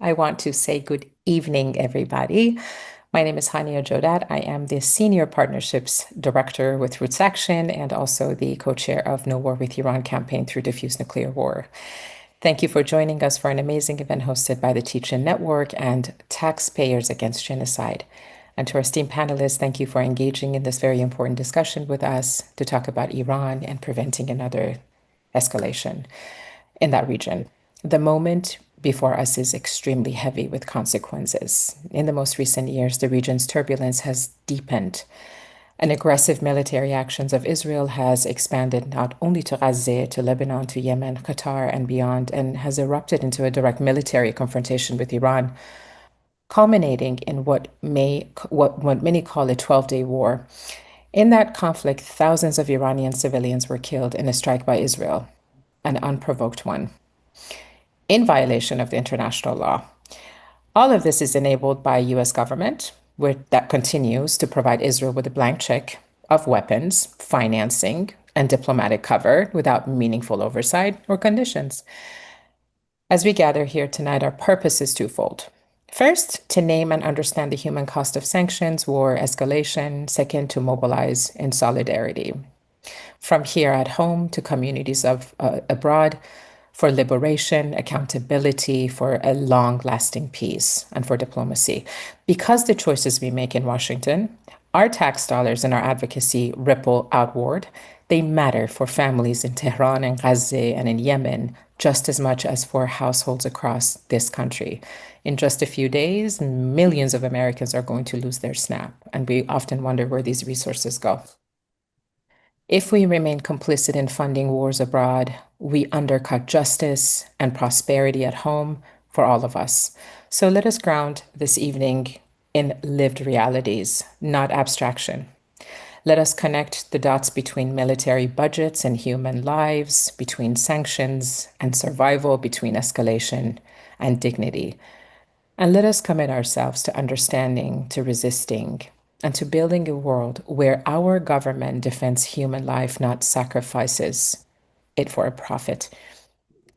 I want to say good evening, everybody. My name is Hanieh Jodat. I am the Senior Partnerships Director with RootsAction and also the co-chair of No War with Iran campaign through Diffuse Nuclear War. Thank you for joining us for an amazing event hosted by the Teach-In Network and Taxpayers Against Genocide. And to our esteemed panelists, thank you for engaging in this very important discussion with us to talk about Iran and preventing another escalation in that region. The moment before us is extremely heavy with consequences. In the most recent years, the region's turbulence has deepened, and aggressive military actions of Israel has expanded not only to Gaza, to Lebanon, to Yemen, Qatar, and beyond, and has erupted into a direct military confrontation with Iran, culminating in what many call a 12-day war. In that conflict, thousands of Iranian civilians were killed in a strike by Israel, an unprovoked one, in violation of the international law. All of this is enabled by U.S. government, that continues to provide Israel with a blank check of weapons, financing, and diplomatic cover without meaningful oversight or conditions. As we gather here tonight, our purpose is twofold. First, to name and understand the human cost of sanctions, war, escalation. Second, to mobilize in solidarity. From here at home to communities abroad, for liberation, accountability, for a long-lasting peace, and for diplomacy. Because the choices we make in Washington, our tax dollars and our advocacy ripple outward, they matter for families in Tehran and Gaza and in Yemen just as much as for households across this country. In just a few days, millions of Americans are going to lose their SNAP, and we often wonder where these resources go. If we remain complicit in funding wars abroad, we undercut justice and prosperity at home for all of us. So let us ground this evening in lived realities, not abstraction. Let us connect the dots between military budgets and human lives, between sanctions and survival, between escalation and dignity. And let us commit ourselves to understanding, to resisting, and to building a world where our government defends human life, not sacrifices it for a profit.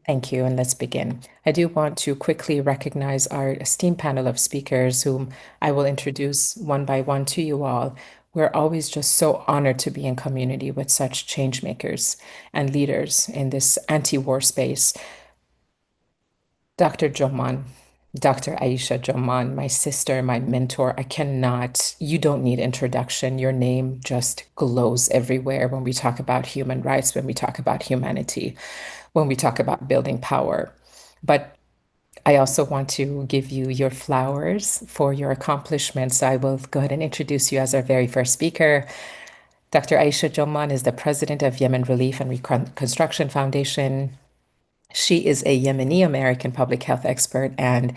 Thank you, and let's begin. I do want to quickly recognize our esteemed panel of speakers, whom I will introduce one by one to you all. We're always just so honored to be in community with such change makers and leaders in this anti-war space. Dr. Jumaan, Dr. Aisha Jumaan, my sister, my mentor, you don't need introduction. Your name just glows everywhere when we talk about human rights, when we talk about humanity, when we talk about building power. But I also want to give you your flowers for your accomplishments. I will go ahead and introduce you as our very first speaker. Dr. Aisha Jumaan is the president of Yemen Relief and Reconstruction Foundation. She is a Yemeni American public health expert and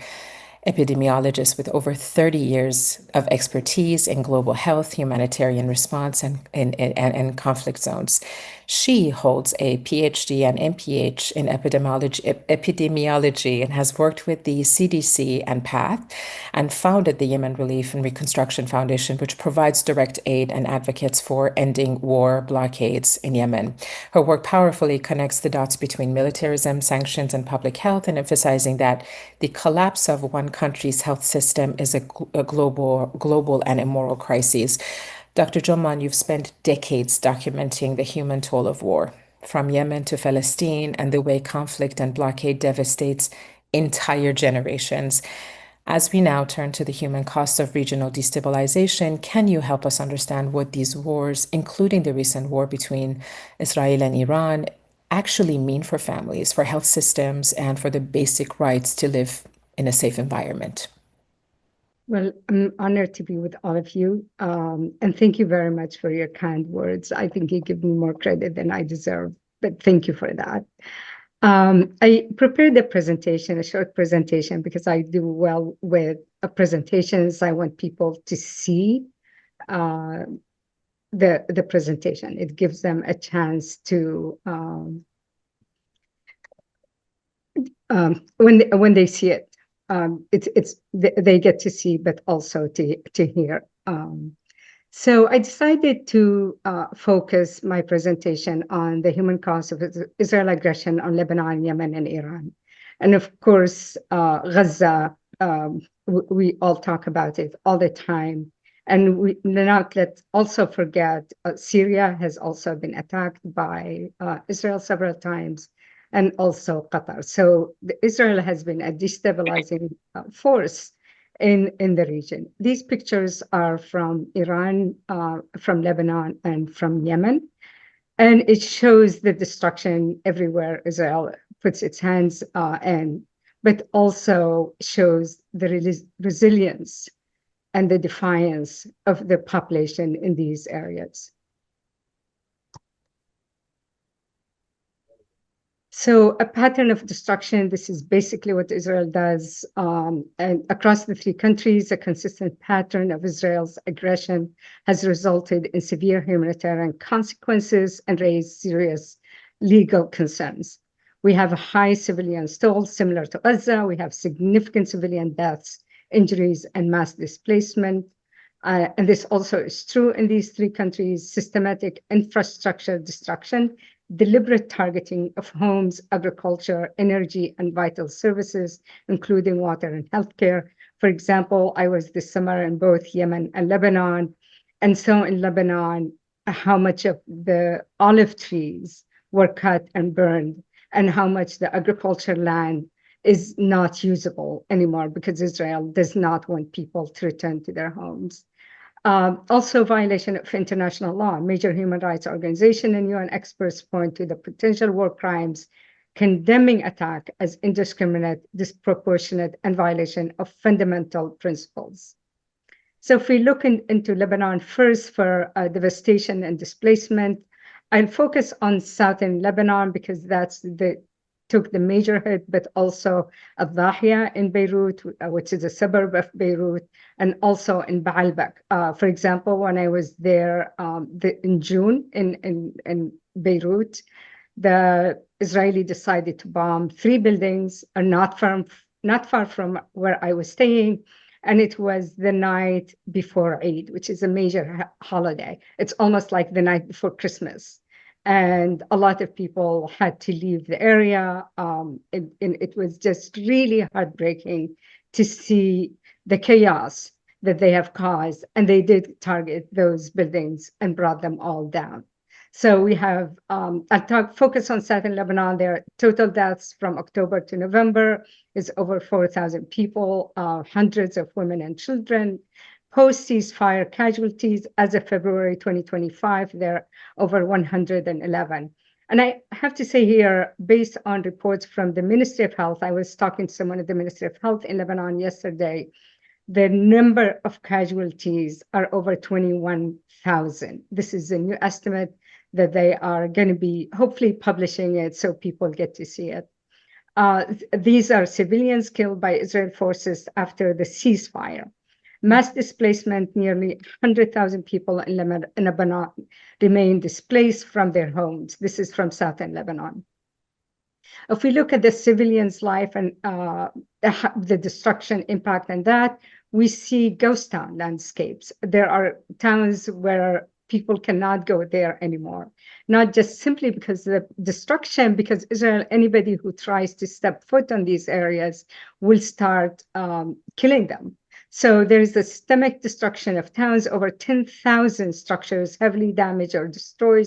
epidemiologist with over 30 years of expertise in global health, humanitarian response, and conflict zones. She holds a PhD and MPH in epidemiology and has worked with the CDC and PATH and founded the Yemen Relief and Reconstruction Foundation, which provides direct aid and advocates for ending war blockades in Yemen. Her work powerfully connects the dots between militarism, sanctions, and public health, and emphasizing that the collapse of one country's health system is a global and immoral crisis. Dr. Jumaan, you've spent decades documenting the human toll of war, from Yemen to Palestine, and the way conflict and blockade devastates entire generations. As we now turn to the human cost of regional destabilization, can you help us understand what these wars, including the recent war between Israel and Iran, actually mean for families, for health systems, and for the basic rights to live in a safe environment? Well, I'm honored to be with all of you. And thank you very much for your kind words. I think you give me more credit than I deserve, but thank you for that. I prepared a presentation, a short presentation, because I do well with presentations. I want people to see the presentation. It gives them a chance to, when they see it, they get to see, but also to hear. So I decided to focus my presentation on the human cost of Israel aggression on Lebanon, Yemen, and Iran. And of course, Gaza, we all talk about it all the time. And we not let's also forget Syria has also been attacked by Israel several times, and also Qatar. So Israel has been a destabilizing force in the region. These pictures are from Iran, from Lebanon, and from Yemen. And it shows the destruction everywhere Israel puts its hands in, but also shows the resilience and the defiance of the population in these areas. So a pattern of destruction, this is basically what Israel does. And across the three countries, a consistent pattern of Israel's aggression has resulted in severe humanitarian consequences and raised serious legal concerns. We have a high civilian toll similar to Gaza. We have significant civilian deaths, injuries, and mass displacement. And this also is true in these three countries: systematic infrastructure destruction, deliberate targeting of homes, agriculture, energy, and vital services, including water and healthcare. For example, I was this summer in both Yemen and Lebanon. And so in Lebanon, how much of the olive trees were cut and burned, and how much the agriculture land is not usable anymore because Israel does not want people to return to their homes. Also, violation of international law. Major human rights organizations and UN experts point to the potential war crimes, condemning attack as indiscriminate, disproportionate, and violation of fundamental principles. So if we look into Lebanon first for devastation and displacement, I'll focus on southern Lebanon because that's took the major hit, but also Al-Dhahia in Beirut, which is a suburb of Beirut, and also in Baalbek. For example, when I was there in June in Beirut, the Israeli decided to bomb 3 buildings not far from where I was staying. And it was the night before Eid, which is a major holiday. It's almost like the night before Christmas. And a lot of people had to leave the area. It was just really heartbreaking to see the chaos that they have caused. And they did target those buildings and brought them all down. So we have, I'll focus on southern Lebanon. There are total deaths from October to November is over 4,000 people, hundreds of women and children. Post-ceasefire casualties as of February 2025, there are over 111. And I have to say here, based on reports from the Ministry of Health, I was talking to someone at the Ministry of Health in Lebanon yesterday, the number of casualties are over 21,000. This is a new estimate that they are going to be hopefully publishing it so people get to see it. These are civilians killed by Israel forces after the ceasefire. Mass displacement, nearly 100,000 people in Lebanon remain displaced from their homes. This is from southern Lebanon. If we look at the civilians' life and the destruction impact and that, we see ghost town landscapes. There are towns where people cannot go there anymore, not just simply because of the destruction, because Israel, anybody who tries to step foot on these areas will start killing them. So there is a systemic destruction of towns, over 10,000 structures heavily damaged or destroyed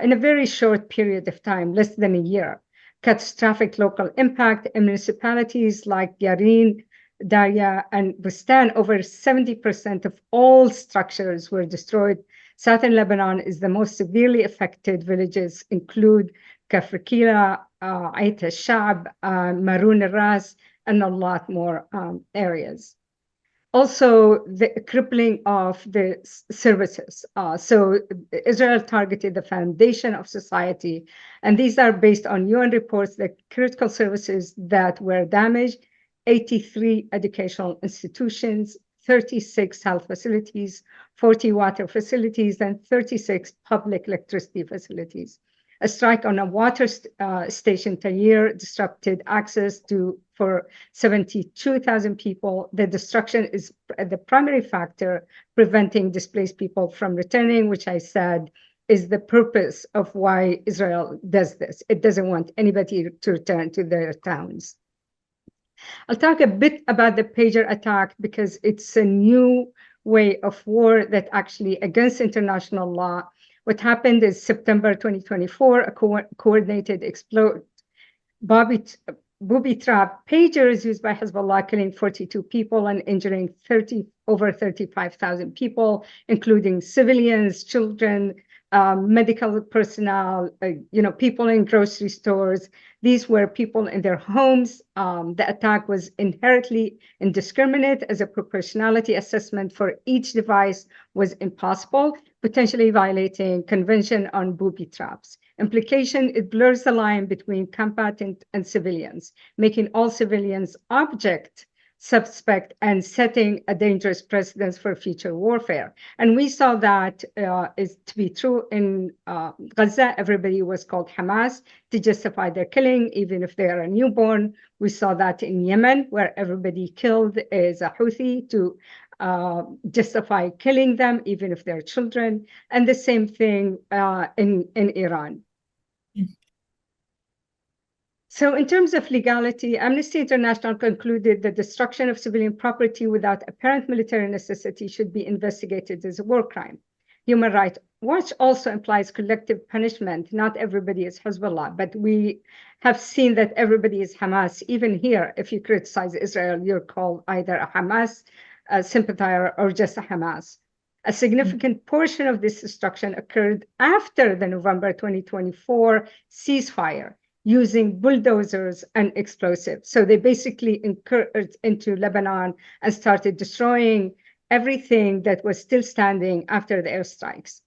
in a very short period of time, less than a year. Catastrophic local impact in municipalities like Yarin, Darya, and Bustan, over 70% of all structures were destroyed. Southern Lebanon is the most severely affected. Villages include Kafrkila, Ait al-Shab, Maroun al-Ras, and a lot more areas. Also, the crippling of the services. So Israel targeted the foundation of society, and these are based on UN reports that critical services that were damaged: 83 educational institutions, 36 health facilities, 40 water facilities, and 36 public electricity facilities. A strike on a water station Tahir disrupted access for 72,000 people. The destruction is the primary factor preventing displaced people from returning, which I said is the purpose of why Israel does this. It doesn't want anybody to return to their towns. I'll talk a bit about the pager attack because it's a new way of war that actually against international law. What happened is September 2024, a coordinated explode booby trap pagers used by Hezbollah, killing 42 people and injuring over 35,000 people, including civilians, children, medical personnel, people in grocery stores. These were people in their homes. The attack was inherently indiscriminate, as a proportionality assessment for each device was impossible, potentially violating Convention on Booby Traps. Implication, it blurs the line between combatant and civilians, making all civilians object suspect and setting a dangerous precedence for future warfare. And we saw that is to be true in Gaza. Everybody was called Hamas to justify their killing, even if they are a newborn. We saw that in Yemen, where everybody killed is a Houthi to justify killing them, even if they're children. And the same thing in Iran. So in terms of legality, Amnesty International concluded that destruction of civilian property without apparent military necessity should be investigated as a war crime. Human Rights Watch also implies collective punishment. Not everybody is Hezbollah, but we have seen that everybody is Hamas. Even here, if you criticize Israel, you're called either a Hamas sympathizer or just a Hamas. A significant portion of this destruction occurred after the November 2024 ceasefire, using bulldozers and explosives. So they basically incurred into Lebanon and started destroying everything that was still standing after the airstrikes.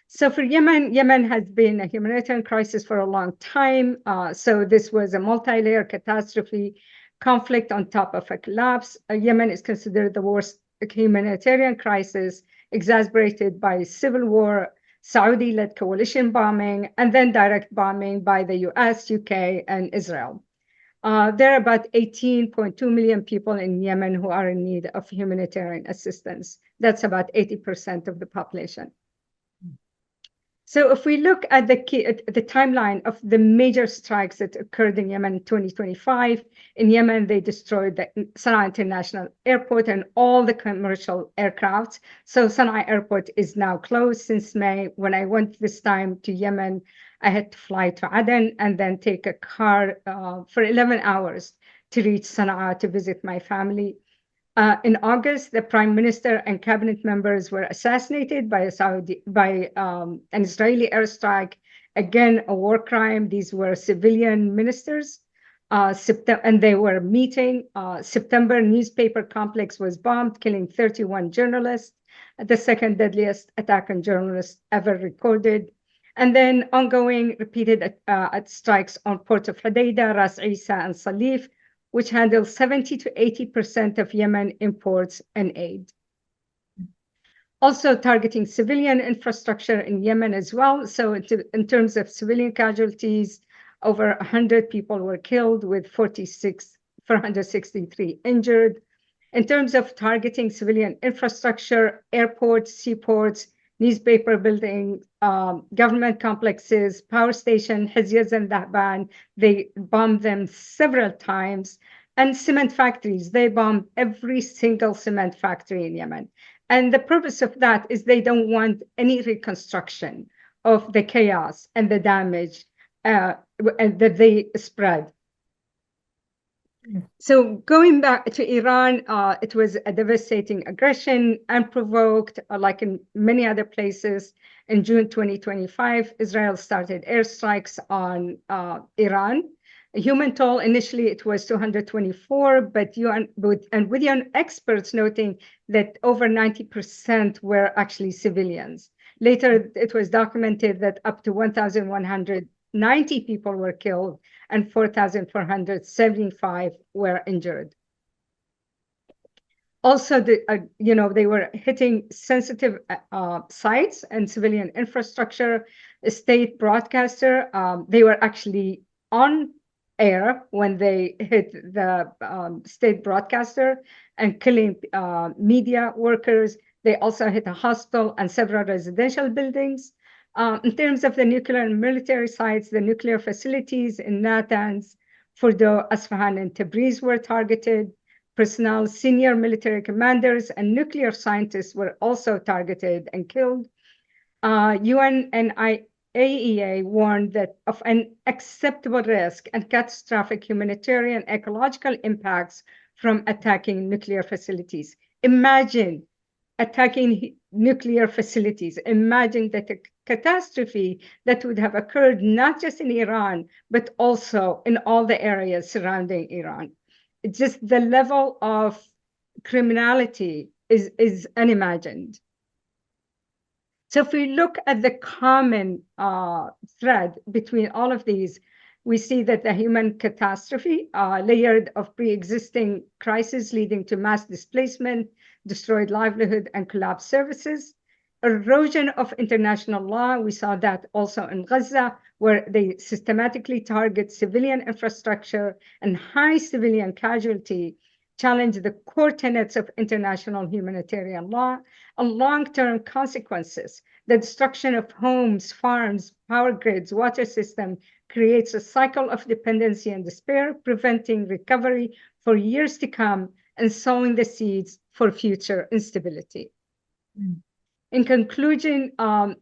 So for Yemen, Yemen has been a humanitarian crisis for a long time. So this was a multi-layer catastrophe, conflict on top of a collapse. Yemen is considered the worst humanitarian crisis, exacerbated by civil war, Saudi-led coalition bombing, and then direct bombing by the US, UK, and Israel. There are about 18.2 million people in Yemen who are in need of humanitarian assistance. That's about 80% of the population. So if we look at the timeline of the major strikes that occurred in Yemen in 2025, in Yemen, they destroyed the Sana'a International Airport and all the commercial aircrafts. So Sana'a Airport is now closed since May. When I went this time to Yemen, I had to fly to Aden and then take a car for 11 hours to reach Sana'a to visit my family. In August, the prime minister and cabinet members were assassinated by an Israeli airstrike. Again, a war crime. These were civilian ministers, and they were meeting. September newspaper complex was bombed, killing 31 journalists, the second deadliest attack on journalists ever recorded. And then ongoing repeated strikes on Port of Hodeidah, Ras Isa, and Salif, which handles 70 to 80% of Yemen imports and aid. Also targeting civilian infrastructure in Yemen as well. So in terms of civilian casualties, over 100 people were killed with 463 injured. In terms of targeting civilian infrastructure, airports, seaports, newspaper buildings, government complexes, power station, Hizyaz and Dahban, they bombed them several times. And cement factories, they bombed every single cement factory in Yemen. And the purpose of that is they don't want any reconstruction of the chaos and the damage that they spread. So going back to Iran, it was a devastating aggression, unprovoked, like in many other places. In June 2025, Israel started airstrikes on Iran. A human toll, initially it was 224, but with UN experts noting that over 90% were actually civilians. Later, it was documented that up to 1,190 people were killed and 4,475 were injured. Also, they were hitting sensitive sites and civilian infrastructure. A state broadcaster, they were actually on air when they hit the state broadcaster and killing media workers. They also hit a hospital and several residential buildings. In terms of the nuclear and military sites, the nuclear facilities in Natanz, Fordo, Asfahan, and Tabriz were targeted. Personnel, senior military commanders, and nuclear scientists were also targeted and killed. UN and AEA warned that of an acceptable risk and catastrophic humanitarian ecological impacts from attacking nuclear facilities. Imagine attacking nuclear facilities. Imagine that a catastrophe that would have occurred not just in Iran, but also in all the areas surrounding Iran. It's just the level of criminality is unimagined. So if we look at the common thread between all of these, we see that the human catastrophe, layered of pre-existing crises leading to mass displacement, destroyed livelihood, and collapsed services. Erosion of international law, we saw that also in Gaza, where they systematically target civilian infrastructure and high civilian casualty, challenge the core tenets of international humanitarian law, and long-term consequences. The destruction of homes, farms, power grids, water system creates a cycle of dependency and despair, preventing recovery for years to come and sowing the seeds for future instability. In conclusion,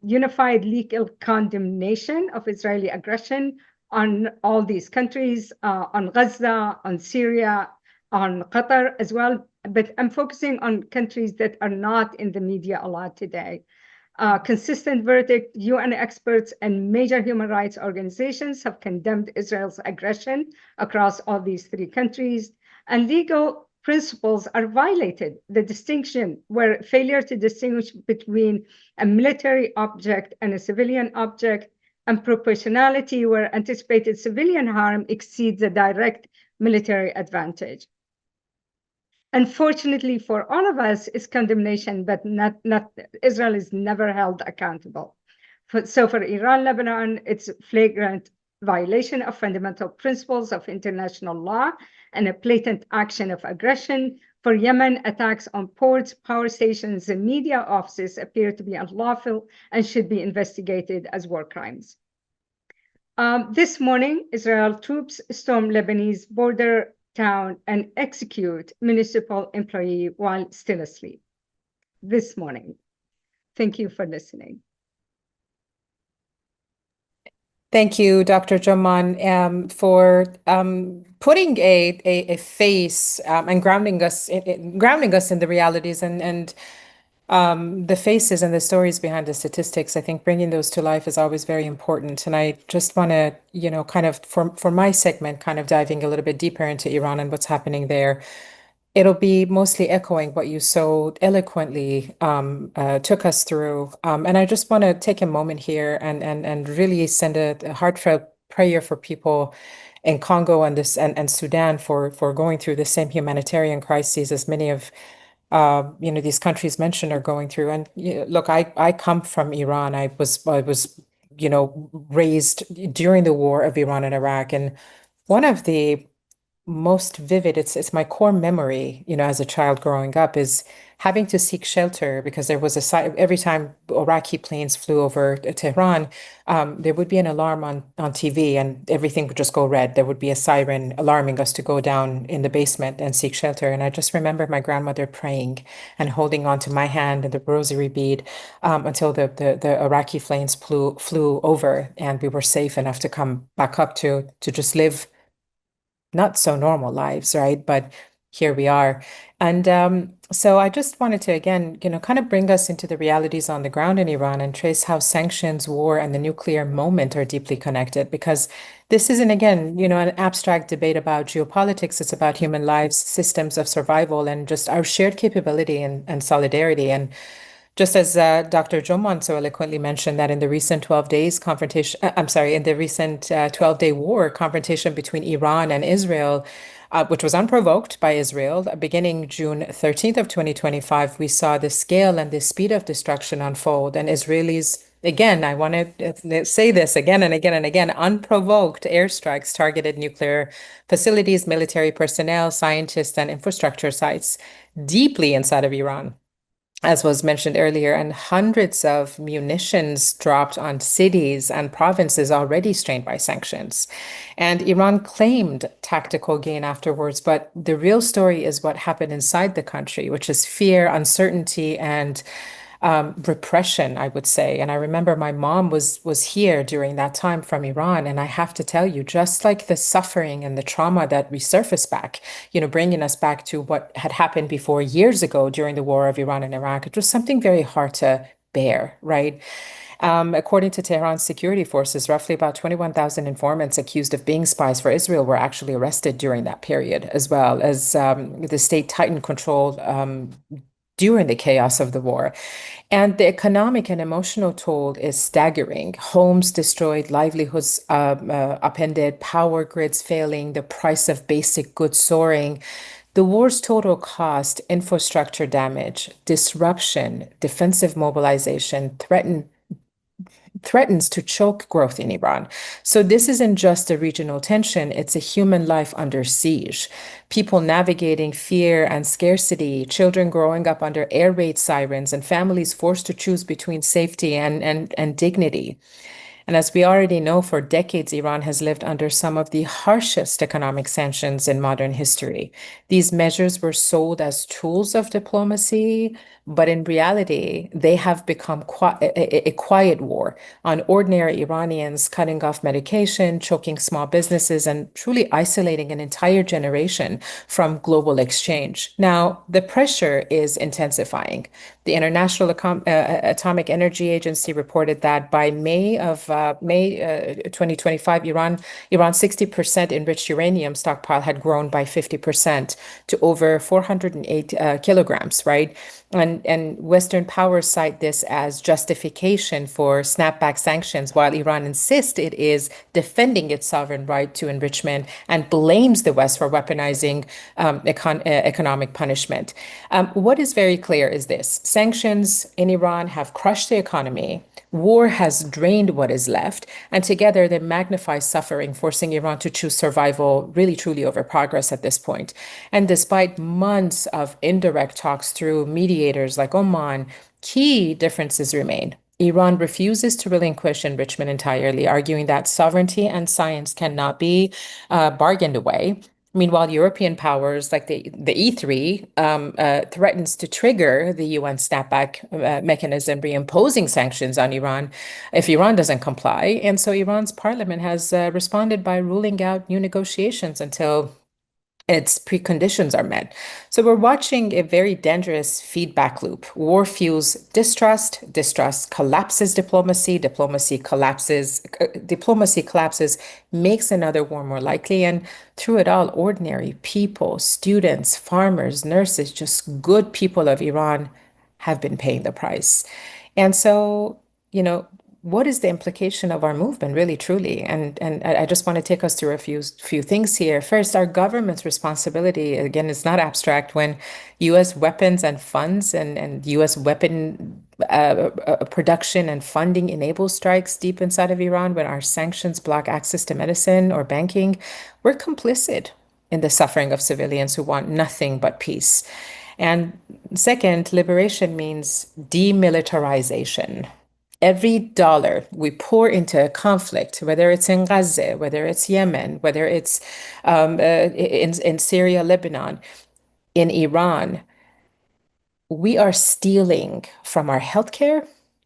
unified legal condemnation of Israeli aggression on all these countries, on Gaza, on Syria, on Qatar as well, but I'm focusing on countries that are not in the media a lot today. Consistent verdict, UN experts and major human rights organizations have condemned Israel's aggression across all these three countries, and legal principles are violated. The distinction where failure to distinguish between a military object and a civilian object, and proportionality where anticipated civilian harm exceeds a direct military advantage. Unfortunately for all of us, is condemnation, but not Israel is never held accountable. So for Iran, Lebanon, it's flagrant violation of fundamental principles of international law and a blatant action of aggression. For Yemen, attacks on ports, power stations, and media offices appear to be unlawful and should be investigated as war crimes. This morning, Israel troops stormed Lebanese border town and execute municipal employee while still asleep. This morning. Thank you for listening. Thank you, Dr. Jumaan, for putting a face and grounding us in the realities and the faces and the stories behind the statistics. I think bringing those to life is always very important. And I just want to, kind of for my segment, kind of diving a little bit deeper into Iran and what's happening there. It'll be mostly echoing what you so eloquently took us through. And I just want to take a moment here and really send a heartfelt prayer for people in Congo and and Sudan for going through the same humanitarian crises as many of these countries mentioned are going through. And look, I come from Iran. I was raised during the war of Iran and Iraq, and one of the most vivid, it's my core memory, as a child growing up, is having to seek shelter because there was every time Iraqi planes flew over Tehran, there would be an alarm on TV and everything would just go red. There would be a siren alarming us to go down in the basement and seek shelter. And I just remember my grandmother praying and holding on to my hand and the rosary bead until the Iraqi planes flew over and we were safe enough to come back up to just live not so normal lives, right? But here we are. And so I just wanted to, again, kind of bring us into the realities on the ground in Iran and trace how sanctions, war, and the nuclear moment are deeply connected. Because this isn't, again, an abstract debate about geopolitics. It's about human lives, systems of survival, and just our shared capability and solidarity. And just as Dr. Jumaan so eloquently mentioned that in the recent 12 days confrontation, in the recent 12-day war confrontation between Iran and Israel, which was unprovoked by Israel, beginning June 13th of 2025, we saw the scale and the speed of destruction unfold. And Israelis, again, I want to say this again and again and again, unprovoked airstrikes targeted nuclear facilities, military personnel, scientists, and infrastructure sites deeply inside of Iran. as was mentioned earlier, and hundreds of munitions dropped on cities and provinces already strained by sanctions. And Iran claimed tactical gain afterwards, but the real story is what happened inside the country, which is fear, uncertainty, and repression, I would say. And I remember my mom was here during that time from Iran, and I have to tell you, just like the suffering and the trauma that resurfaced back, bringing us back to what had happened before years ago during the war of Iran and Iraq, it was something very hard to bear, right? According to Tehran's security forces, roughly about 21,000 informants accused of being spies for Israel were actually arrested during that period, as well as the state tightened control during the chaos of the war. And the economic and emotional toll is staggering. Homes destroyed, livelihoods upended, power grids failing, the price of basic goods soaring. The war's total cost, infrastructure damage, disruption, defensive mobilization threatens to choke growth in Iran. So this isn't just a regional tension, it's a human life under siege. People navigating fear and scarcity, children growing up under air raid sirens, and families forced to choose between safety and dignity. And as we already know, for decades, Iran has lived under some of the harshest economic sanctions in modern history. These measures were sold as tools of diplomacy, but in reality, they have become a quiet war on ordinary Iranians, cutting off medication, choking small businesses, and truly isolating an entire generation from global exchange. Now, the pressure is intensifying. The International Atomic Energy Agency reported that by May 2025, Iran's 60% enriched uranium stockpile had grown by 50% to over 408 kilograms, right? And Western powers cite this as justification for snapback sanctions, while Iran insists it is defending its sovereign right to enrichment and blames the West for weaponizing economic punishment. What is very clear is this: sanctions in Iran have crushed the economy. War has drained what is left, and together they magnify suffering, forcing Iran to choose survival really truly over progress at this point. And despite months of indirect talks through mediators like Oman, key differences remain. Iran refuses to relinquish enrichment entirely, arguing that sovereignty and science cannot be bargained away. Meanwhile, European powers like the E3 threatens to trigger the UN snapback mechanism, reimposing sanctions on Iran if Iran doesn't comply. And so Iran's parliament has responded by ruling out new negotiations until its preconditions are met. So we're watching a very dangerous feedback loop. War fuels distrust, distrust collapses diplomacy, diplomacy collapses, makes another war more likely. And through it all, ordinary people, students, farmers, nurses, just good people of Iran have been paying the price. And so, you know, what is the implication of our movement, really, truly? And I just want to take us through a few things here. First, our government's responsibility, again, is not abstract when U.S. weapons and funds and U.S. weapon production and funding enable strikes deep inside of Iran, when our sanctions block access to medicine or banking. We're complicit in the suffering of civilians who want nothing but peace. And second, liberation means demilitarization. Every dollar we pour into a conflict, whether it's in Gaza, whether it's Yemen, whether it's in Syria, Lebanon, in Iran, we are stealing from our healthcare,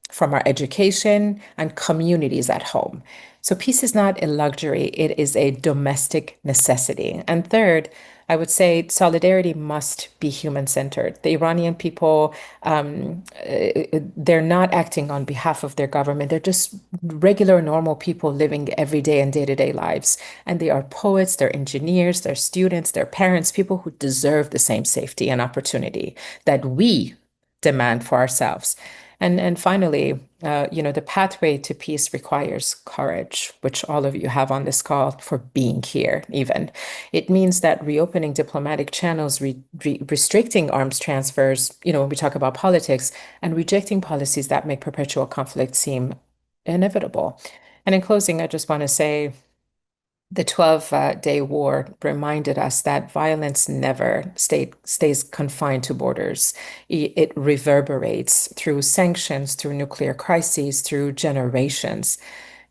from our education, and communities at home. So peace is not a luxury, it is a domestic necessity. And third, I would say solidarity must be human-centered. The Iranian people, they're not acting on behalf of their government. They're just regular, normal people living everyday and day-to-day lives. And they are poets, they're engineers, they're students, they're parents, people who deserve the same safety and opportunity that we demand for ourselves. And finally, the pathway to peace requires courage, which all of you have on this call for being here, even. It means that reopening diplomatic channels, restricting arms transfers, when we talk about politics, and rejecting policies that make perpetual conflict seem inevitable. And in closing, I just want to say, The 12-day war reminded us that violence never stays confined to borders. It reverberates through sanctions, through nuclear crises, through generations.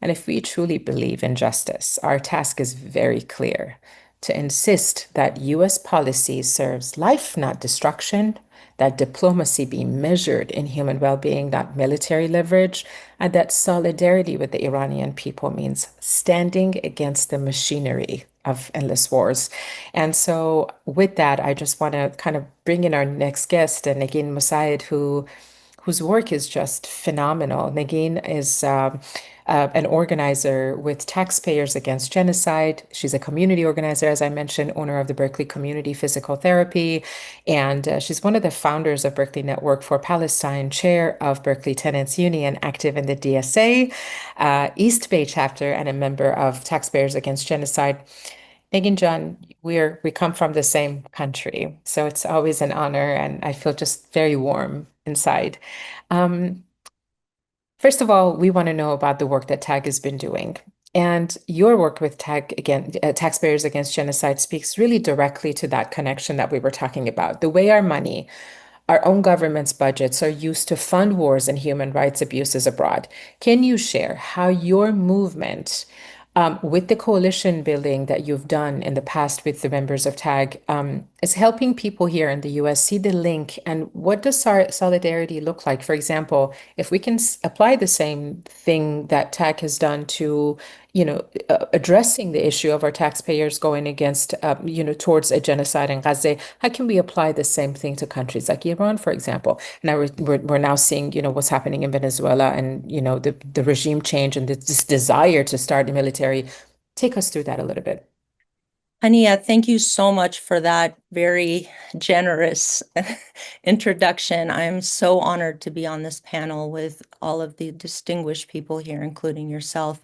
And if we truly believe in justice, our task is very clear to insist that US policy serves life, not destruction, that diplomacy be measured in human well-being, not military leverage, and that solidarity with the Iranian people means standing against the machinery of endless wars. And so with that, I just want to kind of bring in our next guest, Negeen Mosaed, whose work is just phenomenal. Negeen is an organizer with Taxpayers Against Genocide. She's a community organizer, as I mentioned, owner of the Berkeley Community Physical Therapy, and she's one of the founders of Berkeley Network for Palestine, chair of Berkeley Tenants Union, active in the DSA, East Bay chapter, and a member of Taxpayers Against Genocide. Negeen John, we come from the same country, so it's always an honor, and I feel just very warm inside. Um, First of all, we want to know about the work that TAG has been doing. And your work with TAG, again, Taxpayers Against Genocide, speaks really directly to that connection that we were talking about. The way our money, our own government's budgets are used to fund wars and human rights abuses abroad. Can you share how your movement, with the coalition building that you've done in the past with the members of TAG, is helping people here in the US see the link, and what does our solidarity look like? For example, if we can apply the same thing that TAG has done to, addressing the issue of our taxpayers going against, towards a genocide in Gaza, how can we apply the same thing to countries like Iran, for example? Now we're now seeing, what's happening in Venezuela, and, the regime change and this desire to start the military. Take us through that a little bit. Hanieh, thank you so much for that very generous introduction. I am so honored to be on this panel with all of the distinguished people here, including yourself.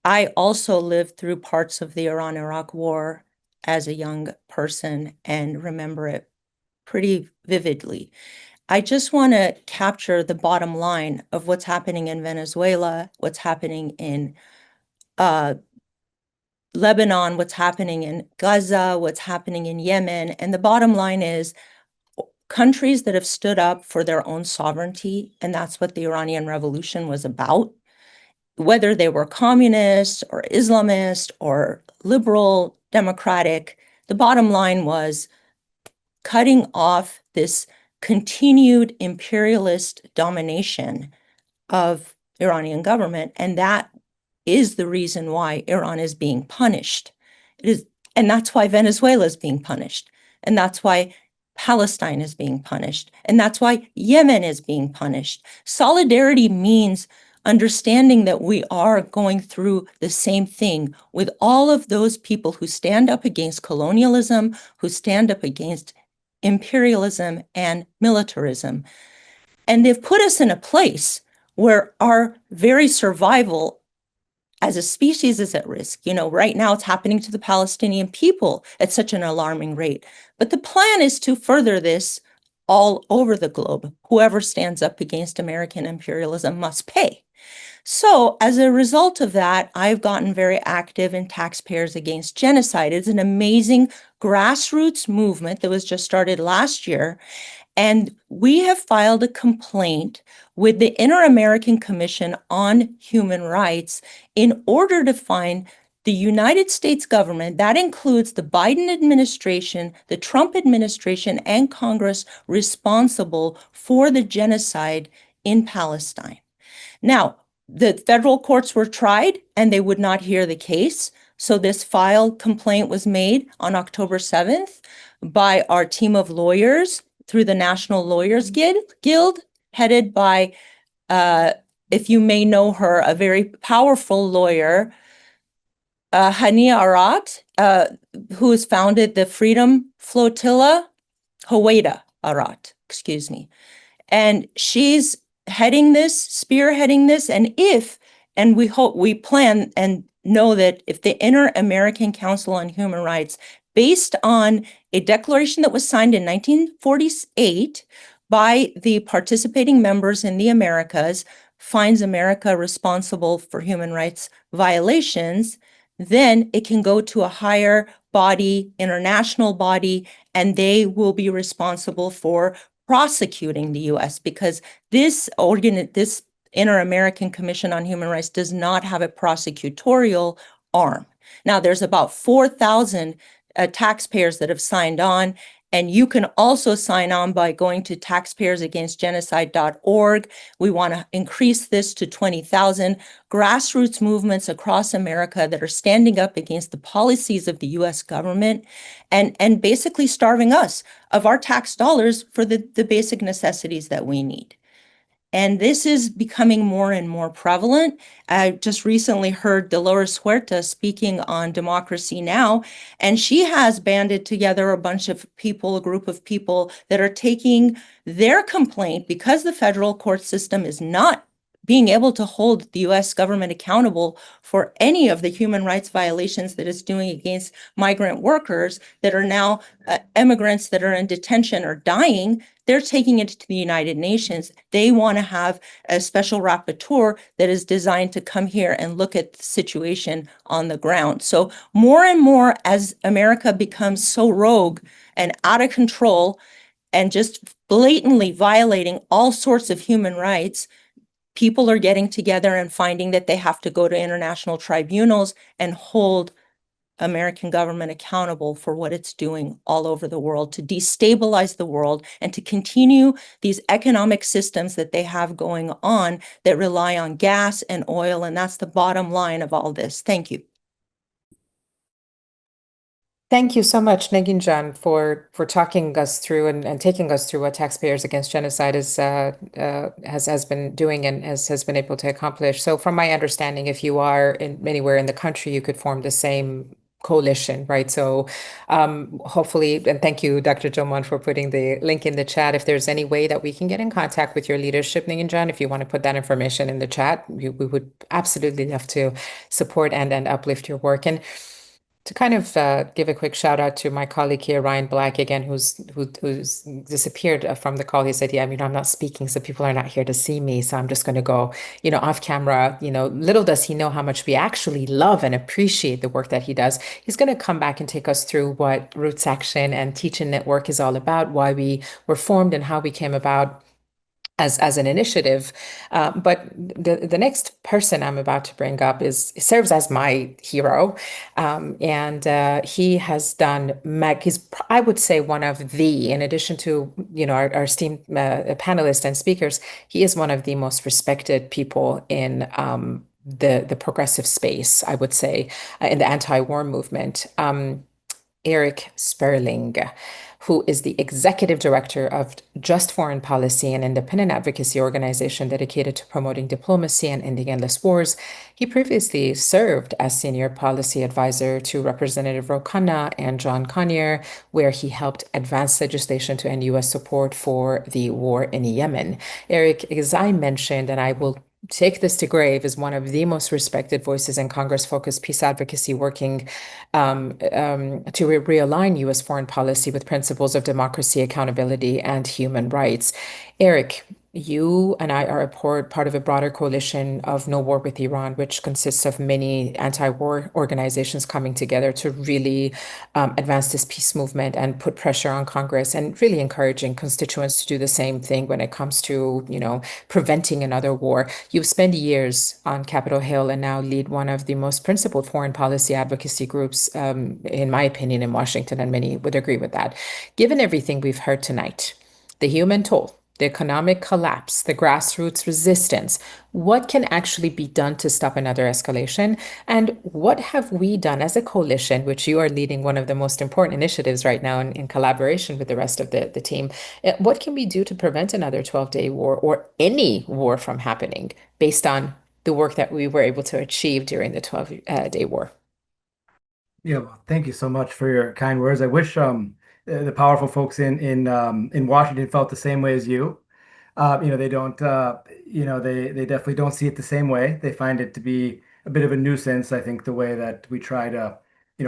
I also lived through parts of the Iran-Iraq War as a young person and remember it pretty vividly. I just want to capture the bottom line of what's happening in Venezuela, what's happening in Lebanon, what's happening in Gaza, what's happening in Yemen. And the bottom line is countries that have stood up for their own sovereignty, and that's what the Iranian Revolution was about, whether they were communist or Islamist or liberal, democratic, the bottom line was cutting off this continued imperialist domination of Iranian government, and that is the reason why Iran is being punished. And that's why Venezuela is being punished. And that's why Palestine is being punished. And that's why Yemen is being punished. Solidarity means understanding that we are going through the same thing with all of those people who stand up against colonialism, who stand up against imperialism and militarism. And they've put us in a place where our very survival as a species is at risk. Right now it's happening to the Palestinian people at such an alarming rate. But the plan is to further this all over the globe. Whoever stands up against American imperialism must pay. So as a result of that, I've gotten very active in Taxpayers Against Genocide. It's an amazing grassroots movement that was just started last year. And we have filed a complaint with the Inter-American Commission on Human Rights in order to find the United States government, that includes the Biden administration, the Trump administration, and Congress, responsible for the genocide in Palestine. Now, the federal courts were tried and they would not hear the case. So this complaint was made on October 7th by our team of lawyers through the National Lawyers Guild, headed by, if you may know her, a very powerful lawyer, Hanieh, who has founded the Freedom Flotilla, Howeida Arat, excuse me. And she's spearheading this, and we plan and know that if the Inter-American Council on Human Rights, based on a declaration that was signed in 1948 by the participating members in the Americas, finds America responsible for human rights violations, then it can go to a higher body, international body, and they will be responsible for prosecuting the US because this Inter-American Commission on Human Rights does not have a prosecutorial arm. Now, there's about 4,000 taxpayers that have signed on, and you can also sign on by going to taxpayersagainstgenocide.org. We want to increase this to 20,000 grassroots movements across America that are standing up against the policies of the US government and basically starving us of our tax dollars for the basic necessities that we need. And this is becoming more and more prevalent. I just recently heard Dolores Huerta speaking on Democracy Now!, and she has banded together a bunch of people, a group of people that are taking their complaint because the federal court system is not being able to hold the US government accountable for any of the human rights violations that it's doing against migrant workers that are now immigrants that are in detention or dying. They're taking it to the United Nations. They want to have a special rapporteur that is designed to come here and look at the situation on the ground. So more and more, as America becomes so rogue and out of control and just blatantly violating all sorts of human rights, people are getting together and finding that they have to go to international tribunals and hold American government accountable for what it's doing all over the world to destabilize the world and to continue these economic systems that they have going on that rely on gas and oil. And that's the bottom line of all this. Thank you. Thank you so much, Negeen Jan, for talking us through and taking us through what Taxpayers Against Genocide has been doing and has been able to accomplish. So, from my understanding, if you are anywhere in the country, you could form the same coalition, right? So, hopefully, and thank you, Dr. Jumaan, for putting the link in the chat. If there's any way that we can get in contact with your leadership, Negeen Jan, if you want to put that information in the chat, we would absolutely love to support and uplift your work. And to kind of give a quick shout out to my colleague here, Ryan Black, again, who's disappeared from the call. He said, "Yeah, I'm not speaking, so people are not here to see me, so I'm just going to go, off camera." Little does he know how much we actually love and appreciate the work that he does. He's going to come back and take us through what RootsAction and Teaching Network is all about, why we were formed, and how we came about as an initiative. But the next person I'm about to bring up serves as my hero. And he has done, he's, I would say, one of the, in addition to, our esteemed panelists and speakers, he is one of the most respected people in the progressive space, I would say, in the anti-war movement. Erik Sperling, who is the executive director of Just Foreign Policy, an independent advocacy organization dedicated to promoting diplomacy and ending endless wars. He previously served as senior policy advisor to Representative Ro Khanna and John Conyers, where he helped advance legislation to end U.S. support for the war in Yemen. Erik, as I mentioned, and I will take this to grave, is one of the most respected voices in Congress-focused peace advocacy working to realign U.S. foreign policy with principles of democracy, accountability, and human rights. Erik, you and I are part of a broader coalition of No War with Iran, which consists of many anti-war organizations coming together to really advance this peace movement and put pressure on Congress and really encouraging constituents to do the same thing when it comes to, preventing another war. You've spent years on Capitol Hill and now lead one of the most principled foreign policy advocacy groups, in my opinion, in Washington, and many would agree with that. Given everything we've heard tonight, the human toll, the economic collapse, the grassroots resistance, what can actually be done to stop another escalation? And what have we done as a coalition, which you are leading one of the most important initiatives right now in collaboration with the rest of the team? What can we do to prevent another 12-day war or any war from happening based on the work that we were able to achieve during the 12-day war? Yeah, well, thank you so much for your kind words. I wish the powerful folks in Washington felt the same way as you. They don't. They definitely don't see it the same way. They find it to be a bit of a nuisance. I think the way that we try to,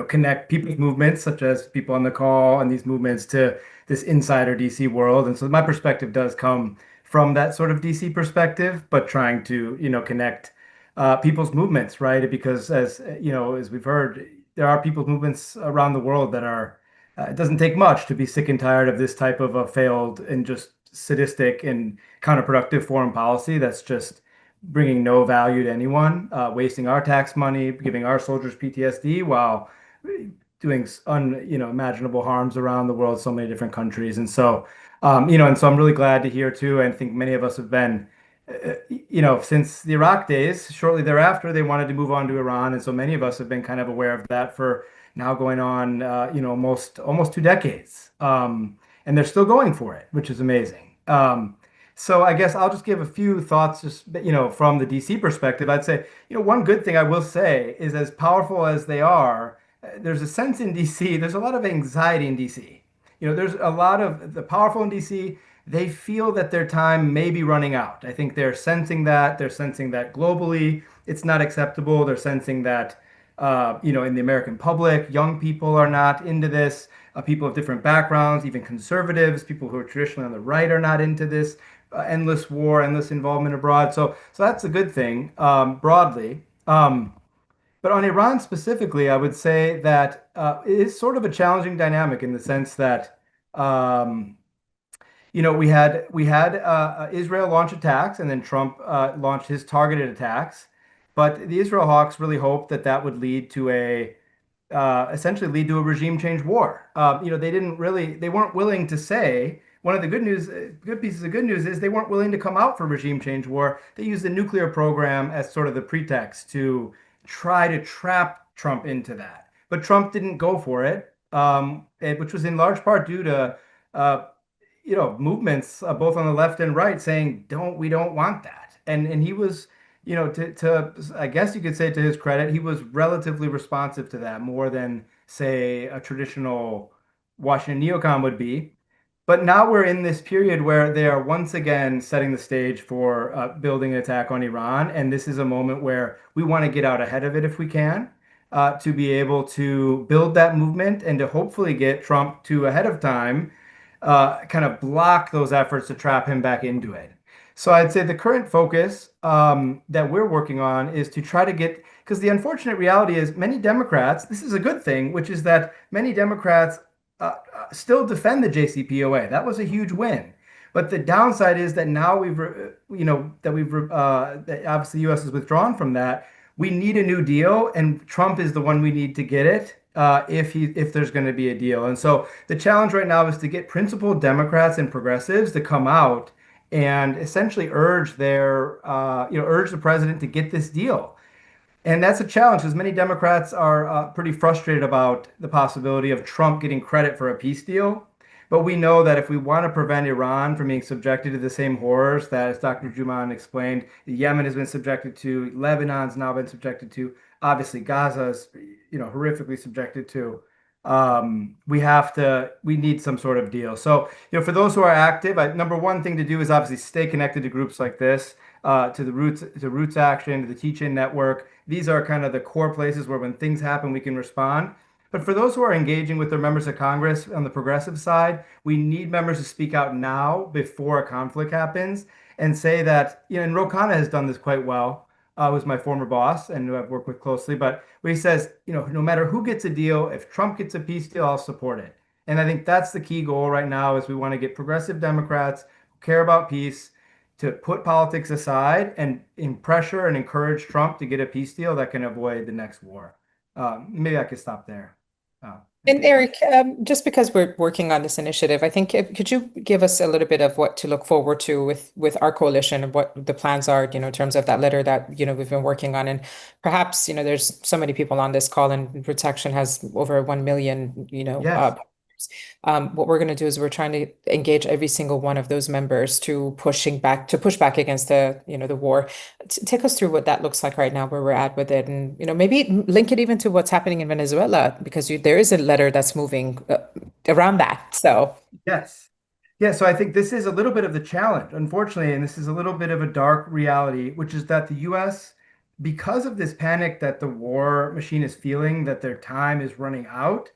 connect people's movements, such as people on the call and these movements, to this insider DC world. And so my perspective does come from that sort of DC perspective, but trying to, connect people's movements, right? Because as you know, as we've heard, there are people's movements around the world that are. It doesn't take much to be sick and tired of this type of a failed and just sadistic and counterproductive foreign policy that's just bringing no value to anyone, wasting our tax money, giving our soldiers PTSD while doing unimaginable harms around the world, so many different countries. And so, and so I'm really glad to hear too. And I think many of us have been, since the Iraq days, shortly thereafter, they wanted to move on to Iran. And so many of us have been kind of aware of that for now going on, almost 2 decades. And they're still going for it, which is amazing. So I guess I'll just give a few thoughts, just, from the DC perspective. I'd say, one good thing I will say is as powerful as they are, there's a sense in DC, there's a lot of anxiety in DC. There's a lot of the powerful in DC, they feel that their time may be running out. I think they're sensing that. They're sensing that globally it's not acceptable. They're sensing that, in the American public, young people are not into this. People of different backgrounds, even conservatives, people who are traditionally on the right are not into this endless war, endless involvement abroad. So that's a good thing broadly. But on Iran specifically, I would say that it is sort of a challenging dynamic in the sense that we had Israel launch attacks, and then Trump launched his targeted attacks. But the Israel hawks really hoped that that would lead to essentially lead to a regime change war. They weren't willing to say. One of the good pieces of good news is they weren't willing to come out for regime change war. They used the nuclear program as sort of the pretext to try to trap Trump into that. But Trump didn't go for it, which was in large part due to movements both on the left and right saying, we don't want that. And he was, to I guess you could say to his credit, he was relatively responsive to that more than, say, a traditional Washington neocon would be. But now we're in this period where they are once again setting the stage for building an attack on Iran. And this is a moment where we want to get out ahead of it if we can, to be able to build that movement and to hopefully get Trump to ahead of time kind of block those efforts to trap him back into it. So I'd say the current focus that we're working on is to try to get, because the unfortunate reality is many Democrats, this is a good thing, which is that many Democrats still defend the JCPOA. That was a huge win. But the downside is that now that obviously the U.S. has withdrawn from that. We need a new deal, and Trump is the one we need to get it if there's going to be a deal. And so the challenge right now is to get principled Democrats and progressives to come out and essentially urge urge the president to get this deal. And that's a challenge because many Democrats are pretty frustrated about the possibility of Trump getting credit for a peace deal. But we know that if we want to prevent Iran from being subjected to the same horrors that, as Dr. Jumaan explained, Yemen has been subjected to, Lebanon's now been subjected to, obviously Gaza is, horrifically subjected to. We need some sort of deal. So, for those who are active, number one thing to do is obviously stay connected to groups like this, to RootsAction, to the Teach-In Network. These are kind of the core places where when things happen, we can respond. But for those who are engaging with their members of Congress on the progressive side, we need members to speak out now before a conflict happens and say that, and Ro Khanna has done this quite well, who's my former boss and who I've worked with closely, but where he says, no matter who gets a deal, if Trump gets a peace deal, I'll support it. And I think that's the key goal right now is we want to get progressive Democrats who care about peace to put politics aside and pressure and encourage Trump to get a peace deal that can avoid the next war. Maybe I could stop there. And Erik, just because we're working on this initiative, I think could you give us a little bit of what to look forward to with our coalition and what the plans are, in terms of that letter that, we've been working on. And perhaps, there's so many people on this call and RootsAction has over 1 million, Yes. What we're going to do is we're trying to engage every single one of those members to push back against the war. Take us through what that looks like right now, where we're at with it, and maybe link it even to what's happening in Venezuela, because there is a letter that's moving around that. So Yes. Yeah, so I think this is a little bit of the challenge, unfortunately, and this is a little bit of a dark reality, which is that the U.S., because of this panic that the war machine is feeling, that their time is running out,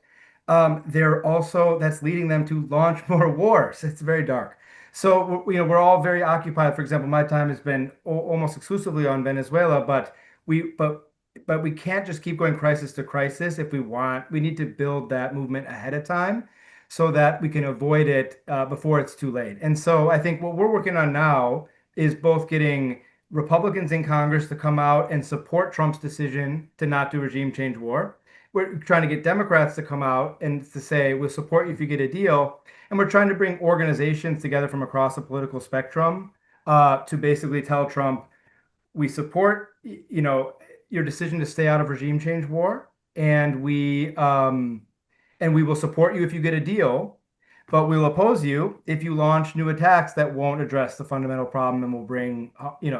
that's leading them to launch more wars. It's very dark. So, we're all very occupied. For example, my time has been almost exclusively on Venezuela, but but we can't just keep going crisis to crisis if we need to build that movement ahead of time so that we can avoid it before it's too late. And so I think what we're working on now is both getting Republicans in Congress to come out and support Trump's decision to not do regime change war. We're trying to get Democrats to come out and to say, we'll support you if you get a deal. And we're trying to bring organizations together from across the political spectrum to basically tell Trump, we support, your decision to stay out of regime change war, and we will support you if you get a deal, but we'll oppose you if you launch new attacks that won't address the fundamental problem and will bring,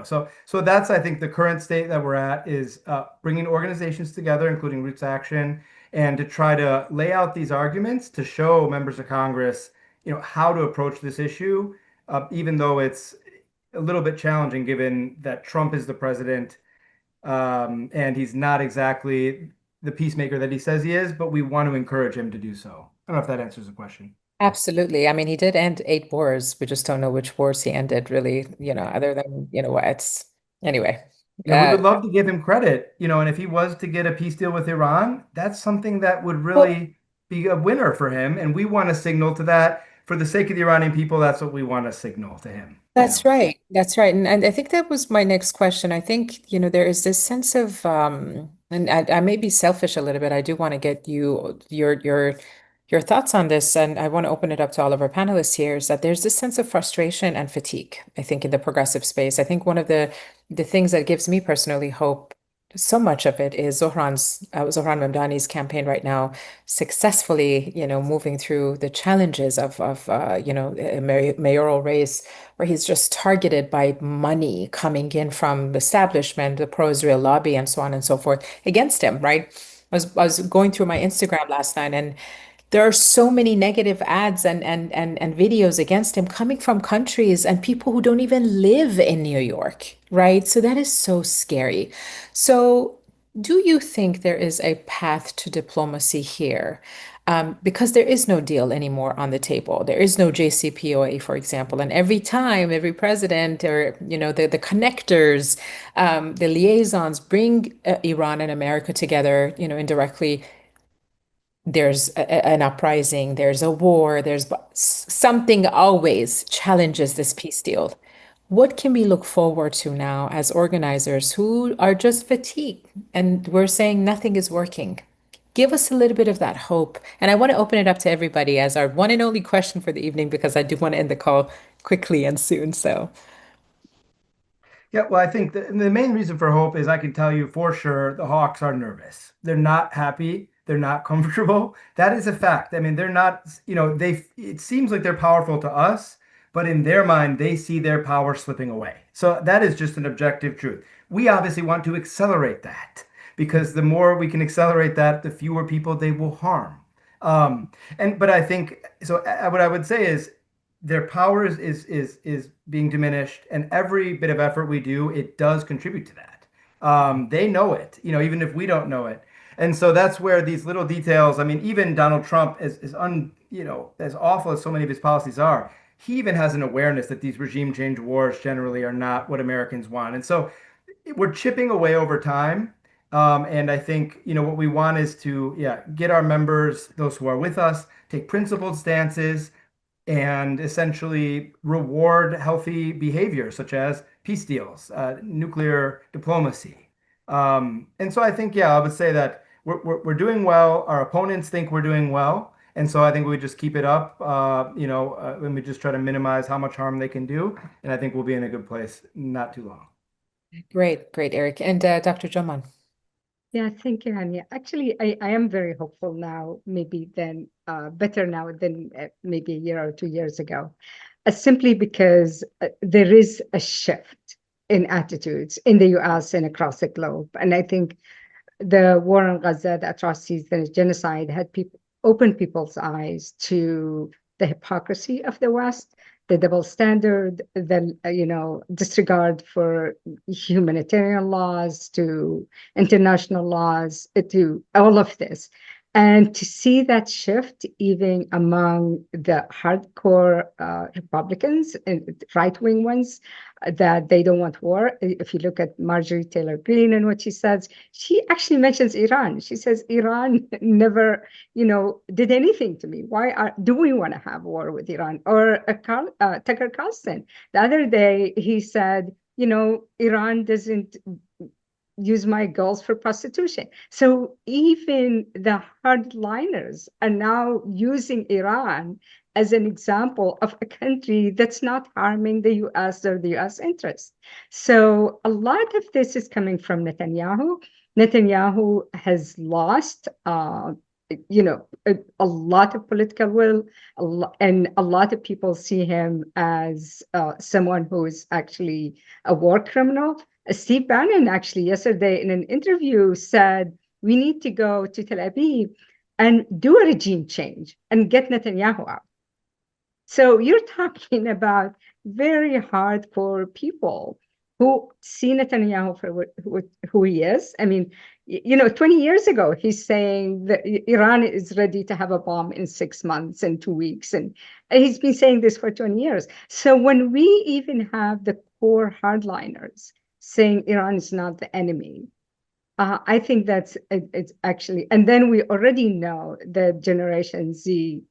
so that's, I think, the current state that we're at is bringing organizations together, including RootsAction, and to try to lay out these arguments to show members of Congress, how to approach this issue, even though it's a little bit challenging given that Trump is the president, and he's not exactly the peacemaker that he says he is, but we want to encourage him to do so. I don't know if that answers the question. Absolutely. I mean, he did end 8 wars. We just don't know which wars he ended, really, other than, it's anyway. Yeah, we would love to give him credit, and if he was to get a peace deal with Iran, that's something that would really be a winner for him. And we want to signal to that for the sake of the Iranian people. That's what we want to signal to him. That's right. That's right. And I think that was my next question. I think, there is this sense of, and I may be selfish a little bit. I do want to get your thoughts on this, and I want to open it up to all of our panelists here, is that there's this sense of frustration and fatigue, I think, in the progressive space. I think one of the things that gives me personally hope, so much of it, is Zohran Mamdani's campaign right now, successfully, moving through the challenges of a mayoral race where he's just targeted by money coming in from the establishment, the pro-Israel lobby, and so on and so forth against him, right? I was going through my Instagram last night, and there are so many negative ads and videos against him coming from countries and people who don't even live in New York, right? So that is so scary. So do you think there is a path to diplomacy here? Because there is no deal anymore on the table. There is no JCPOA, for example. And every time, every president or, the connectors, the liaisons bring Iran and America together, indirectly. There's an uprising, there's a war, there's something always challenges this peace deal. What can we look forward to now as organizers who are just fatigued and we're saying nothing is working? Give us a little bit of that hope. And I want to open it up to everybody as our one and only question for the evening, because I do want to end the call quickly and soon. So, Yeah, well, I think the main reason for hope is I can tell you for sure the Hawks are nervous. They're not happy. They're not comfortable. That is a fact. I mean, they're not, it seems like they're powerful to us, but in their mind, they see their power slipping away. So that is just an objective truth. We obviously want to accelerate that because the more we can accelerate that, the fewer people they will harm. But I think, so what I would say is their power is being diminished, and every bit of effort we do, it does contribute to that. They know it, even if we don't know it. And so that's where these little details, I mean, even Donald Trump as awful as so many of his policies are, he even has an awareness that these regime change wars generally are not what Americans want. And so we're chipping away over time. And I think, what we want is to, get our members, those who are with us, take principled stances and essentially reward healthy behavior, such as peace deals, nuclear diplomacy. And so I think, I would say that we're doing well. Our opponents think we're doing well. And so I think we just keep it up, and we just try to minimize how much harm they can do. And I think we'll be in a good place not too long. great, Erik. And Dr. Jumaan. Yeah, thank you, Hanieh. Actually, I am very hopeful now, maybe then better now than maybe a year or 2 years ago, simply because there is a shift in attitudes in the US and across the globe. And I think the war on Gaza, the atrocities, the genocide had opened people's eyes to the hypocrisy of the West, the double standard, the disregard for humanitarian laws, to international laws, to all of this. And to see that shift even among the hardcore Republicans and right-wing ones, that they don't want war. If you look at Marjorie Taylor Greene and what she says, she actually mentions Iran. She says Iran never, did anything to me. Why do we want to have war with Iran? Or Tucker Carlson, the other day, he said, Iran doesn't use my girls for prostitution. So even the hardliners are now using Iran as an example of a country that's not harming the US or the US interest. So a lot of this is coming from Netanyahu. Netanyahu has lost a lot of political will, and a lot of people see him as someone who is actually a war criminal. Steve Bannon actually yesterday in an interview said, we need to go to Tel Aviv and do a regime change and get Netanyahu out. So you're talking about very hardcore people who see Netanyahu for who he is. I mean, 20 years ago, he's saying that Iran is ready to have a bomb in 6 months and 2 weeks. And he's been saying this for 20 years. So when we even have the core hardliners saying Iran is not the enemy, I think it's actually, and then we already know that Generation Z,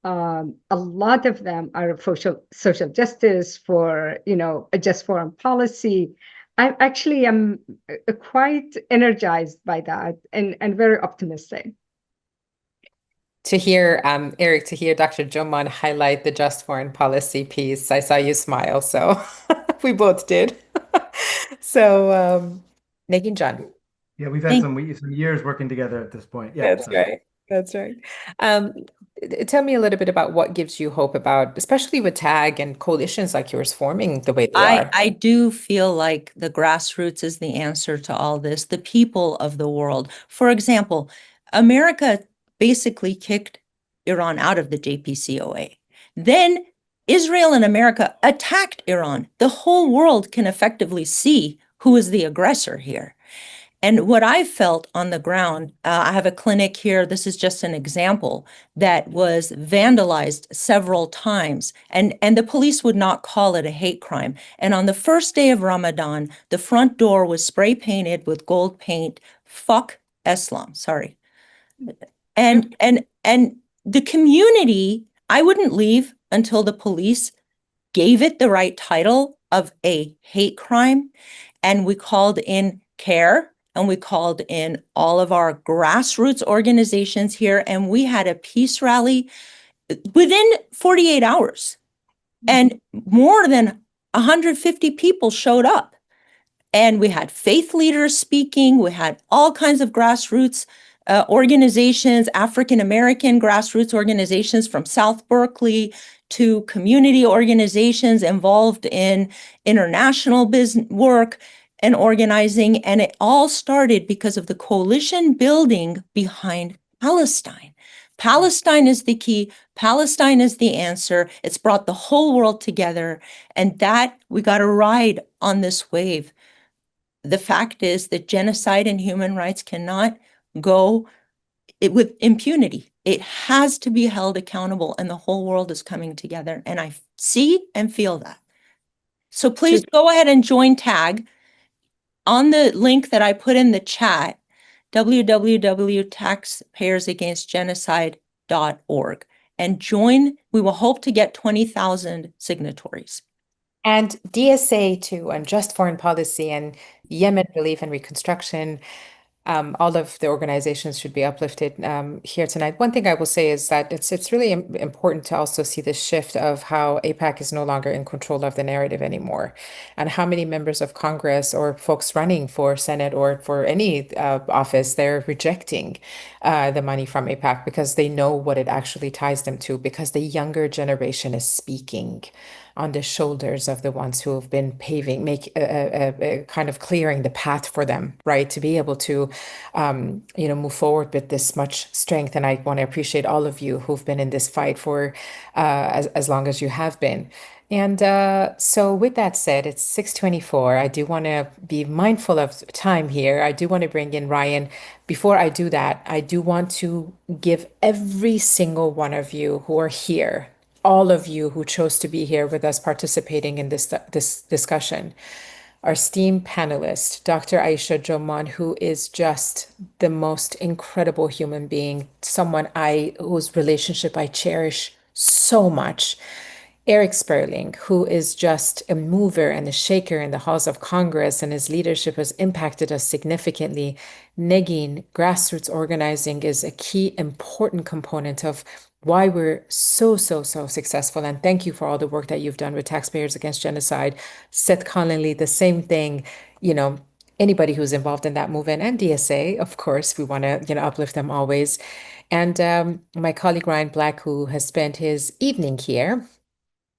a lot of them are for social justice, for a just foreign policy. I actually am quite energized by that and very optimistic. To hear Erik, to hear Dr. Jumaan highlight the just foreign policy piece, I saw you smile, so we both did. So, Negeen John. Yeah, we've had some years working together at this point. Yeah, That's right. That's right. Tell me a little bit about what gives you hope about, especially with TAG and coalitions like yours forming the way they are. I do feel like the grassroots is the answer to all this, the people of the world. For example, America basically kicked Iran out of the JCPOA. Then Israel and America attacked Iran. The whole world can effectively see who is the aggressor here. And what I felt on the ground, I have a clinic here. This is just an example that was vandalized several times, and the police would not call it a hate crime. And on the first day of Ramadan, the front door was spray painted with gold paint. Fuck Islam. Sorry. And the community, I wouldn't leave until the police gave it the right title of a hate crime, and we called in CARE. And we called in all of our grassroots organizations here, and we had a peace rally within 48 hours. And more than 150 people showed up. And we had faith leaders speaking. We had all kinds of grassroots organizations, African-American grassroots organizations from South Berkeley to community organizations involved in international business work and organizing, and it all started because of the coalition building behind Palestine. Palestine is the key. Palestine is the answer. It's brought the whole world together, and that we got to ride on this wave. The fact is that genocide and human rights cannot go with impunity. It has to be held accountable, and the whole world is coming together, and I see and feel that. So please go ahead and join TAG. On the link that I put in the chat, www.taxpayersagainstgenocide.org, and join. We will hope to get 20,000 signatories. And DSA too, and Just Foreign Policy and Yemen Relief and Reconstruction, all of the organizations should be uplifted here tonight. One thing I will say is that it's really important to also see the shift of how AIPAC is no longer in control of the narrative anymore, and how many members of Congress or folks running for Senate or for any office, they're rejecting the money from AIPAC because they know what it actually ties them to, because the younger generation is speaking. on the shoulders of the ones who have been paving, kind of clearing the path for them, right, to be able to, move forward with this much strength. And I want to appreciate all of you who've been in this fight for as long as you have been. And so with that said, it's 6:24. I do want to be mindful of time here. I do want to bring in Ryan. Before I do that, I do want to give every single one of you who are here, all of you who chose to be here with us participating in this discussion, our esteemed panelist, Dr. Aisha Jumaan, who is just the most incredible human being, someone whose relationship I cherish so much. Erik Sperling, who is just a mover and a shaker in the halls of Congress, and his leadership has impacted us significantly. Negeen, grassroots organizing is a key, important component of why we're so successful. And thank you for all the work that you've done with Taxpayers Against Genocide. Seth Connolly, the same thing, you know, anybody who's involved in that movement, and DSA, of course, we want to, uplift them always. And my colleague Ryan Black, who has spent his evening here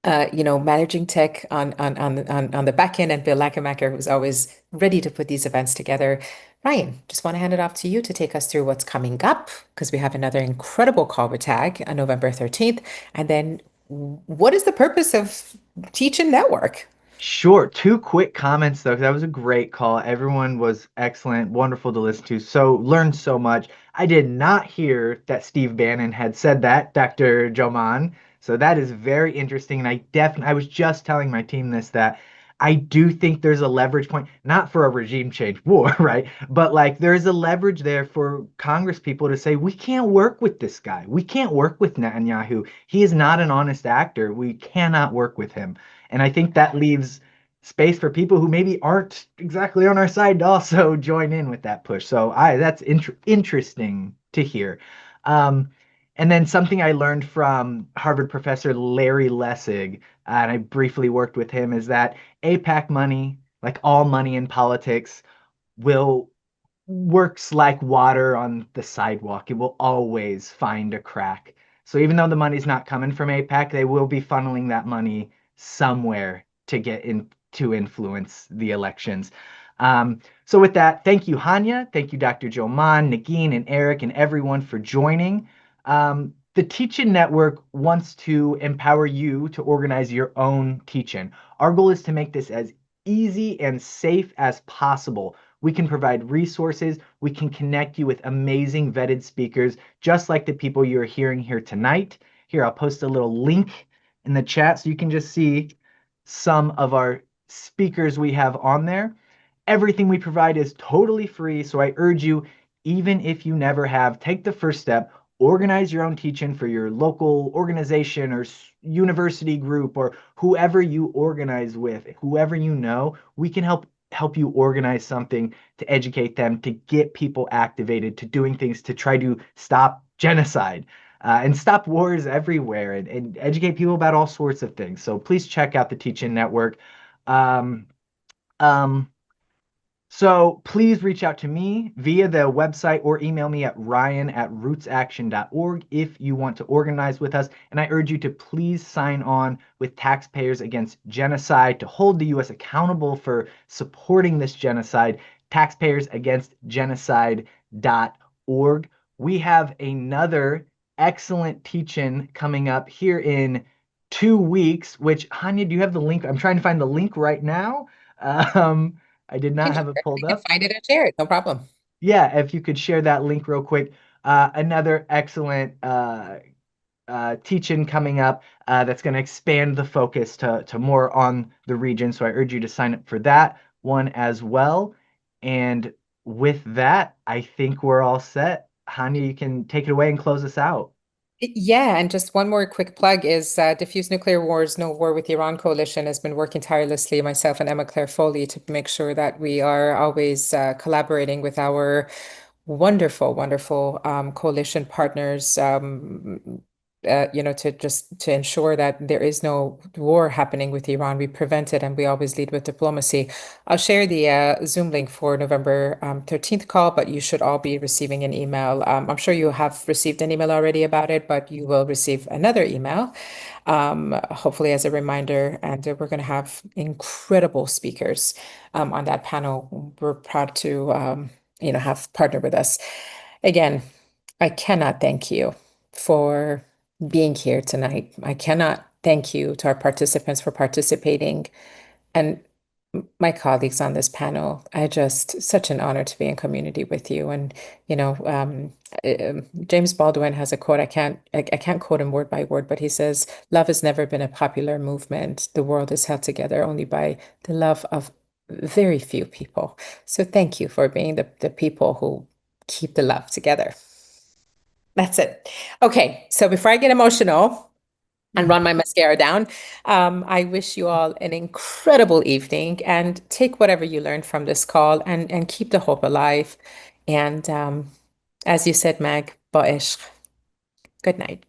managing tech on the back end, and Bill Lackermacher, who's always ready to put these events together. Ryan, just want to hand it off to you to take us through what's coming up, because we have another incredible call with TAG on November 13th. And then what is the purpose of Teach and Network? Sure. Two quick comments though, 'cause that was a great call. Everyone was excellent, wonderful to listen to. So learned so much. I did not hear that Steve Bannon had said that, Dr. Jomaan. So that is very interesting. And I was just telling my team this, that I do think there's a leverage point, not for a regime change war, right? But like there's a leverage there for Congress people to say, we can't work with this guy. We can't work with Netanyahu. He is not an honest actor. We cannot work with him. And I think that leaves space for people who maybe aren't exactly on our side to also join in with that push. So that's interesting to hear. Um, and then something I learned from Harvard professor Larry Lessig, and I briefly worked with him, is that AIPAC money, like all money in politics, will works like water on the sidewalk. It will always find a crack. So even though the money's not coming from AIPAC, they will be funneling that money somewhere to get in to influence the elections. So with that, thank you, Hanieh. Thank you, Dr. Jumaan, Negeen, and Erik, and everyone for joining. The Teach-In Network wants to empower you to organize your own teach-in. Our goal is to make this as easy and safe as possible. We can provide resources. We can connect you with amazing vetted speakers, just like the people you're hearing here tonight. Here, I'll post a little link in the chat so you can just see some of our speakers we have on there. Everything we provide is totally free, so I urge you, even if you never have, take the first step, organize your own teach-in for your local organization or university group or whoever you organize with, whoever you know. We can help you organize something to educate them, to get people activated, to doing things to try to stop genocide. And stop wars everywhere, and educate people about all sorts of things. So please check out the Teach-In Network. So please reach out to me via the website or email me at ryan@rootsaction.org if you want to organize with us. And I urge you to please sign on with Taxpayers Against Genocide to hold the U.S. accountable for supporting this genocide. Taxpayersagainstgenocide.org. We have another excellent teach-in coming up here in 2 weeks, which, Hanieh, do you have the link? I'm trying to find the link right now. I did not have it pulled up. Find it and share it, no problem. Yeah, if you could share that link real quick. Another excellent teach-in coming up that's going to expand the focus to more on the region. So I urge you to sign up for that one as well. And with that, I think we're all set. Hanieh, you can take it away and close us out. Yeah, and just one more quick plug is Diffuse Nuclear Wars, No War with Iran Coalition has been working tirelessly, myself and Emma Claire Foley, to make sure that we are always collaborating with our wonderful coalition partners to ensure that there is no war happening with Iran. We prevent it, and we always lead with diplomacy. I'll share the Zoom link for November 13th call, but you should all be receiving an email. I'm sure you have received an email already about it, but you will receive another email, hopefully as a reminder. And we're going to have incredible speakers on that panel. We're proud to have partnered with us. Again, I cannot thank you for being here tonight. I cannot thank you to our participants for participating and my colleagues on this panel. Such an honor to be in community with you. And, James Baldwin has a quote. I can't quote him word by word, but he says, "Love has never been a popular movement. The world is held together only by the love of very few people." So thank you for being the people who keep the love together. That's it. Okay, so before I get emotional and run my mascara down, I wish you all an incredible evening, and take whatever you learned from this call and keep the hope alive. And as you said, Mag, ba ishq. Good night.